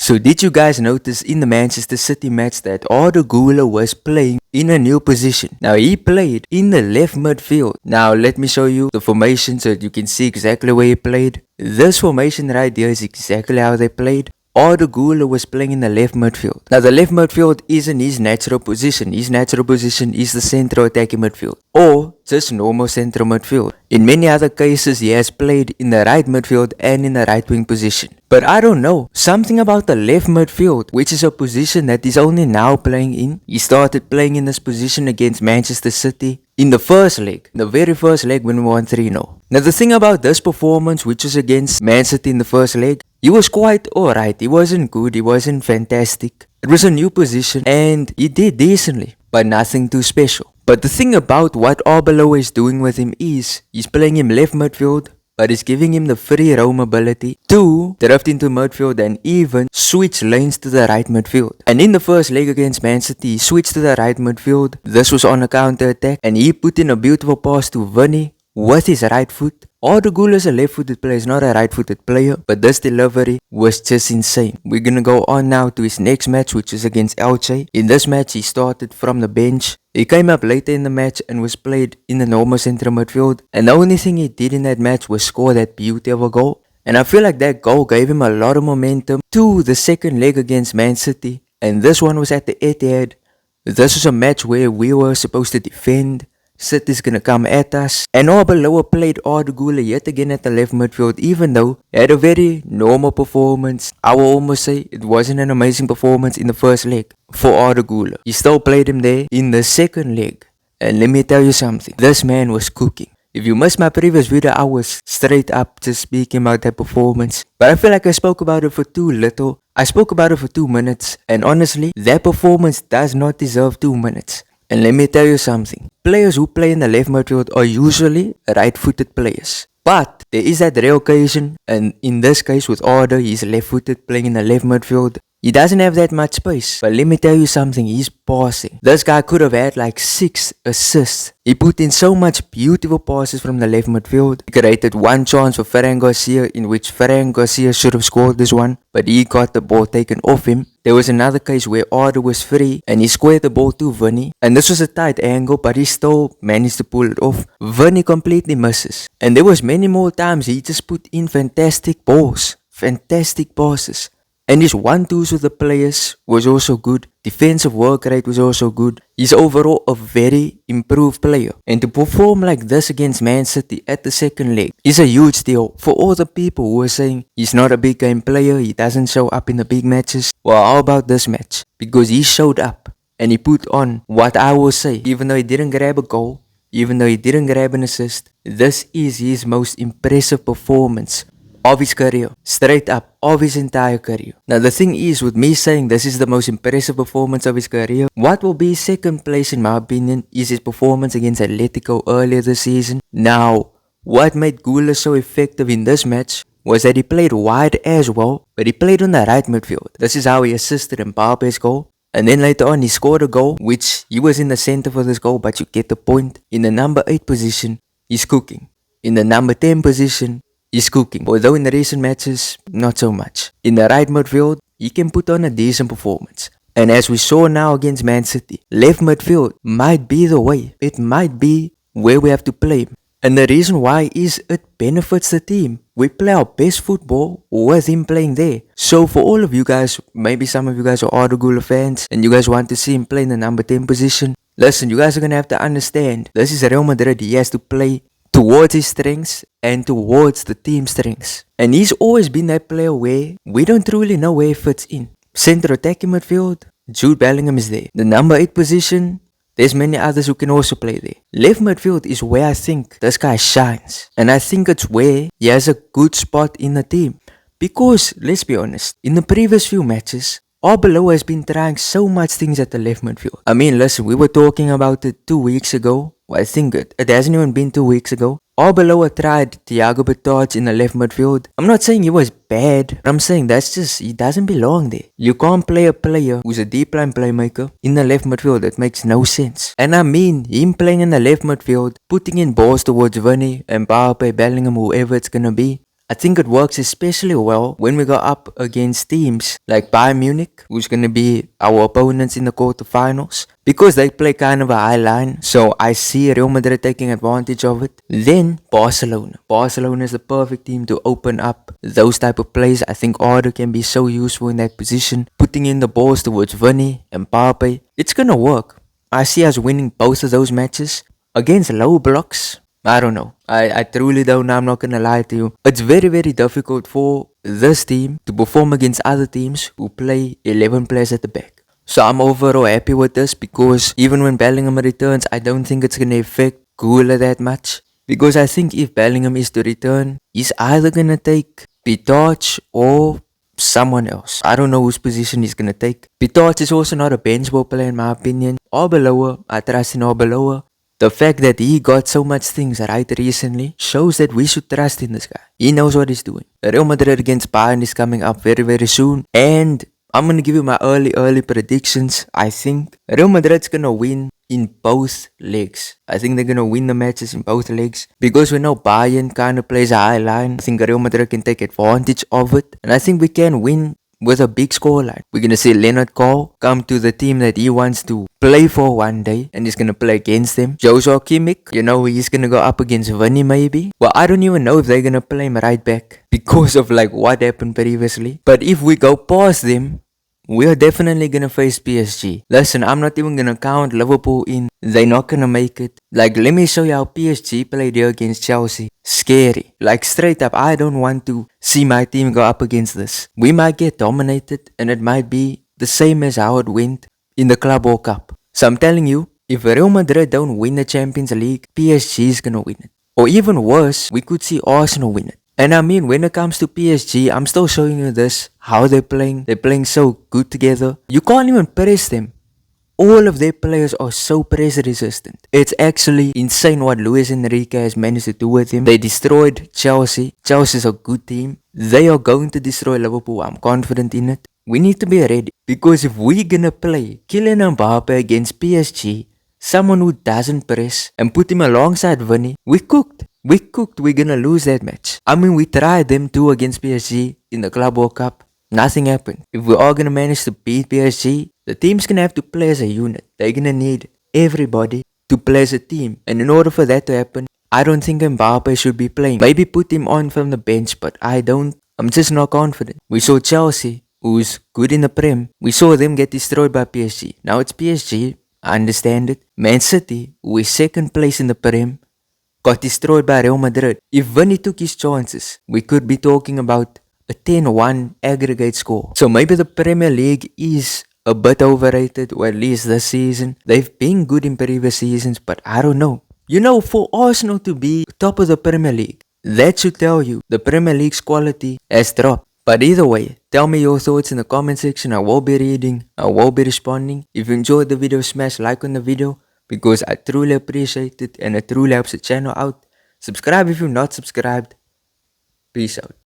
So did you guys notice in the Manchester City match that Arda Guler was playing in a new position? Now he played in the left midfield. Now let me show you the formation so that you can see exactly where he played. This formation right here is exactly how they played. Arda Guler was playing in the left midfield. Now the left midfield isn't his natural position. His natural position is the central attacking midfield, or just normal central midfield. In many other cases he has played in the right midfield and in the right wing position. But I don't know, something about the left midfield, which is a position that he's only now playing in. He started playing in this position against Manchester City in the first leg, the very first leg when we won 3-0. Now the thing about this performance, which was against Man City in the first leg, he was quite alright. He wasn't good, he wasn't fantastic. It was a new position and he did decently, but nothing too special. But the thing about what Arbeloa is doing with him is, he's playing him left midfield, but he's giving him the free roam ability to drift into midfield and even switch lanes to the right midfield. And in the first leg against Man City, he switched to the right midfield. This was on a counter attack and he put in a beautiful pass to Vinny with his right foot. Arda Guler is a left-footed player, he's not a right-footed player, but this delivery was just insane. We're gonna go on now to his next match, which is against Elche. In this match, he started from the bench. He came up later in the match and was played in the normal central midfield. And the only thing he did in that match was score that beauty of a goal. And I feel like that goal gave him a lot of momentum to the second leg against Man City. And this one was at the Etihad. This was a match where we were supposed to defend. City's gonna come at us, and Arbeloa played Arda Guler yet again at the left midfield, even though he had a very normal performance. I will almost say it wasn't an amazing performance in the first leg for Arda Guler. He still played him there in the second leg, and let me tell you something, this man was cooking. If you missed my previous video, I was straight up just speaking about that performance, but I feel like I spoke about it for too little. I spoke about it for 2 minutes, and honestly, that performance does not deserve 2 minutes. And let me tell you something, players who play in the left midfield are usually right-footed players. But there is that rare occasion, and in this case with Arda, he's left-footed playing in the left midfield. He doesn't have that much space, but let me tell you something, he's passing. This guy could have had like 6 assists. He put in so much beautiful passes from the left midfield. He created one chance for Ferran Garcia, in which Ferran Garcia should have scored this one, but he got the ball taken off him. There was another case where Arda was free and he squared the ball to Vinny, and this was a tight angle, but he still managed to pull it off. Vinny completely misses, and there was many more times he just put in fantastic balls, fantastic passes. And his 1-2s with the players was also good. Defensive work rate was also good. He's overall a very improved player. And to perform like this against Man City at the second leg is a huge deal. For all the people who are saying he's not a big game player, he doesn't show up in the big matches. Well, how about this match? Because he showed up and he put on what I will say. Even though he didn't grab a goal, even though he didn't grab an assist, this is his most impressive performance of his career, straight up, of his entire career. Now the thing is, with me saying this is the most impressive performance of his career, what will be second place in my opinion is his performance against Atletico earlier this season. Now, what made Güler so effective in this match was that he played wide as well, but he played on the right midfield. This is how he assisted Mbappe's goal. And then later on he scored a goal, which he was in the center for this goal, but you get the point. In the number 8 position, he's cooking. In the number 10 position, he's cooking, although in the recent matches, not so much. In the right midfield, he can put on a decent performance. And as we saw now against Man City, left midfield might be the way. It might be where we have to play him. And the reason why is it benefits the team. We play our best football with him playing there. So for all of you guys, maybe some of you guys are Arda Guler fans and you guys want to see him play in the number 10 position. Listen, you guys are going to have to understand, this is Real Madrid. He has to play towards his strengths and towards the team's strengths. And he's always been that player where we don't truly know where he fits in. Central attacking midfield, Jude Bellingham is there. The number 8 position, there's many others who can also play there. Left midfield is where I think this guy shines. And I think it's where he has a good spot in the team. Because, let's be honest, in the previous few matches, Arbeloa has been trying so much things at the left midfield. I mean, listen, we were talking about it 2 weeks ago. Well, I think it hasn't even been 2 weeks ago. Arbeloa tried Thiago Bertouch in the left midfield. I'm not saying he was bad. I'm saying that's just, he doesn't belong there. You can't play a player who's a deep line playmaker in the left midfield. It makes no sense. And I mean, him playing in the left midfield, putting in balls towards Vinny, Mbappe, Bellingham, whoever it's gonna be. I think it works especially well when we go up against teams like Bayern Munich, who's going to be our opponents in the quarterfinals, because they play kind of a high line. So I see Real Madrid taking advantage of it. Then Barcelona. Barcelona is the perfect team to open up those type of plays. I think Arda can be so useful in that position, putting in the balls towards Vini and Mbappe. It's going to work. I see us winning both of those matches. Against low blocks, I don't know. I truly don't know. I'm not gonna lie to you. It's very, very difficult for this team to perform against other teams who play 11 players at the back. So I'm overall happy with this, because even when Bellingham returns, I don't think it's gonna affect Güler that much. Because I think if Bellingham is to return, he's either gonna take Etihad or someone else. I don't know whose position he's gonna take. Etihad is also not a benchball player in my opinion. Arbeloa, I trust in Arbeloa. The fact that he got so much things right recently shows that we should trust in this guy. He knows what he's doing. Real Madrid against Bayern is coming up very, very soon. And I'm going to give you my early predictions. I think Real Madrid's going to win in both legs. I think they're going to win the matches in both legs. Because we know Bayern kind of plays a high line. I think Real Madrid can take advantage of it. And I think we can win with a big scoreline. We're going to see Leonard Cole come to the team that he wants to play for one day, and he's going to play against them. Joshua Kimmich, he's going to go up against Vini maybe. Well, I don't even know if they're going to play him right back because of what happened previously. But if we go past them, we're definitely gonna face PSG. Listen, I'm not even gonna count Liverpool in. They're not gonna make it. Let me show you how PSG played here against Chelsea. Scary. Straight up, I don't want to see my team go up against this. We might get dominated, and it might be the same as how it went in the Club World Cup. So I'm telling you, if Real Madrid don't win the Champions League, PSG is gonna win it. Or even worse, we could see Arsenal win it. And I mean, when it comes to PSG, I'm still showing you this, how they're playing. They're playing so good together. You can't even press them. All of their players are so press resistant. It's actually insane what Luis Enrique has managed to do with him. They destroyed Chelsea. Chelsea's a good team. They are going to destroy Liverpool. I'm confident in it. We need to be ready. Because if we're gonna play Kylian Mbappe against PSG, someone who doesn't press, and put him alongside Vini, we cooked. We're gonna lose that match. I mean, we tried them too against PSG in the Club World Cup. Nothing happened. If we are gonna manage to beat PSG, the team's gonna have to play as a unit. They're gonna need everybody to play as a team. And in order for that to happen, I don't think Mbappe should be playing. Maybe put him on from the bench, but I'm just not confident. We saw Chelsea, who's good in the Prem. We saw them get destroyed by PSG. Now it's PSG, I understand it. Man City, who is second place in the Prem, got destroyed by Real Madrid. If Vini took his chances, we could be talking about a 10-1 aggregate score. So maybe the Premier League is a bit overrated, or at least this season. They've been good in previous seasons, but I don't know. For Arsenal to be top of the Premier League, that should tell you the Premier League's quality has dropped. But either way, tell me your thoughts in the comment section. I will be reading, I will be responding. If you enjoyed the video, smash like on the video, because I truly appreciate it and it truly helps the channel out. Subscribe if you're not subscribed. Peace out.